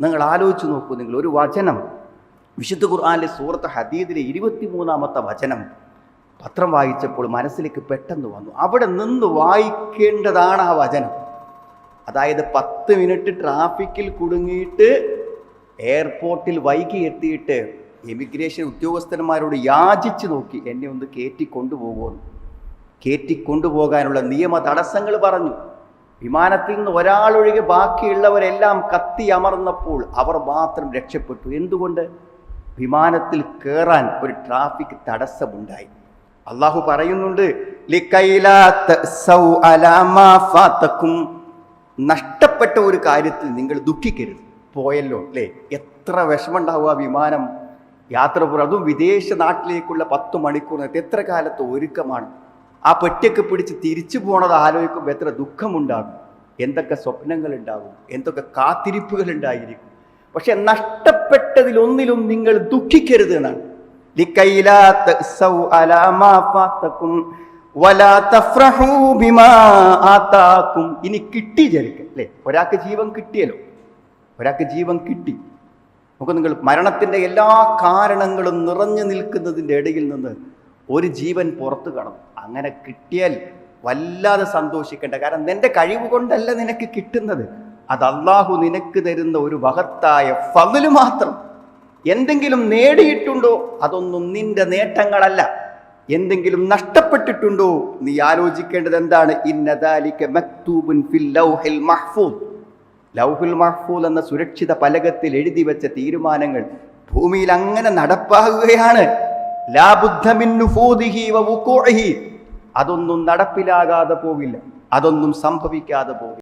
നിങ്ങൾ ആലോചിച്ച് നോക്കൂ. നിങ്ങൾ ഒരു വചനം വിശുദ്ധ ഖുർആനിലെ സൂറത്ത് ഹദീദിലെ 23-ാമത്തെ വചനം പത്രം വായിച്ചപ്പോൾ മനസ്സിലേക്ക് പെട്ടെന്ന് വന്നു. അവിടെ നിന്ന് വായിക്കേണ്ടതാണ് ആ വചനം. അതായത് 10 മിനിറ്റ് ട്രാഫിക്കിൽ കുടുങ്ങിയിട്ട് എയർപോർട്ടിൽ വൈകി എത്തിയിട്ട് ഇമിഗ്രേഷൻ ഉദ്യോഗസ്ഥന്മാരോട് യാചിച്ച് നോക്കി, എന്നെ ഒന്ന് കയറ്റിക്കൊണ്ടുപോകുമെന്ന്. കയറ്റിക്കൊണ്ടുപോകാനുള്ള നിയമ തടസ്സങ്ങൾ പറഞ്ഞു. വിമാനത്തിൽ നിന്ന് ഒരാളൊഴികെ ബാക്കിയുള്ളവരെല്ലാം കത്തി അമർന്നപ്പോൾ അവർ മാത്രം രക്ഷപ്പെട്ടു. എന്തുകൊണ്ട്? വിമാനത്തിൽ കയറാൻ ഒരു ട്രാഫിക് തടസ്സമുണ്ടായി. അള്ളാഹു പറയുന്നുണ്ട്, നഷ്ടപ്പെട്ട ഒരു കാര്യത്തിൽ നിങ്ങൾ ദുഃഖിക്കരുത്. പോയല്ലോ അല്ലേ, എത്ര വിഷമമുണ്ടാവുക വിമാനം യാത്ര പോകും. അതും വിദേശ നാട്ടിലേക്കുള്ള 10 മണിക്കൂർ, എത്ര കാലത്ത് ഒരുക്കമാണ്. ആ പെട്ടിയൊക്കെ പിടിച്ച് തിരിച്ചു പോണത് ആലോചിക്കുമ്പോൾ എത്ര ദുഃഖമുണ്ടാകും, എന്തൊക്കെ സ്വപ്നങ്ങൾ ഉണ്ടാകും, എന്തൊക്കെ കാത്തിരിപ്പുകൾ ഉണ്ടായിരിക്കും. പക്ഷെ നഷ്ടപ്പെട്ടതിലൊന്നിലും നിങ്ങൾ ദുഃഖിക്കരുത് എന്നാണ്. ഇനി കിട്ടി ജനിക്കും അല്ലേ, ഒരാൾക്ക് ജീവൻ കിട്ടിയല്ലോ, ഒരാൾക്ക് ജീവൻ കിട്ടി. നമുക്ക് നിങ്ങൾ മരണത്തിൻ്റെ എല്ലാ കാരണങ്ങളും നിറഞ്ഞു നിൽക്കുന്നതിൻ്റെ ഇടയിൽ നിന്ന് ഒരു ജീവൻ പുറത്തു കടന്നു. അങ്ങനെ കിട്ടിയാൽ വല്ലാതെ സന്തോഷിക്കേണ്ട. കാരണം നിന്റെ കഴിവ് കൊണ്ടല്ല നിനക്ക് കിട്ടുന്നത്, അത് അള്ളാഹു നിനക്ക് തരുന്ന ഒരു മഹത്തായ ഫദ്ല് മാത്രം. എന്തെങ്കിലും നേടിയിട്ടുണ്ടോ? അതൊന്നും നിന്റെ നേട്ടങ്ങളല്ല. എന്തെങ്കിലും നഷ്ടപ്പെട്ടിട്ടുണ്ടോ? നീ ആലോചിക്കേണ്ടത് എന്താണ്? ഇന്നദാലിക മക്തൂബുൻ ഫിൽ ലൗഹിൽ മഹ്ഫൂദ്. ലൗഹുൽ മഹ്ഫൂദ് എന്ന സുരക്ഷിത പലകത്തിൽ എഴുതി വെച്ച തീരുമാനങ്ങൾ ഭൂമിയിൽ അങ്ങനെ നടപ്പാകുകയാണ്. ലാ ബുദ്ദ മിൻ നുഫൂദിഹി വ വുഖൂഇഹി. അതൊന്നും നടപ്പിലാകാതെ പോകില്ല, അതൊന്നും സംഭവിക്കാതെ പോകില്ല.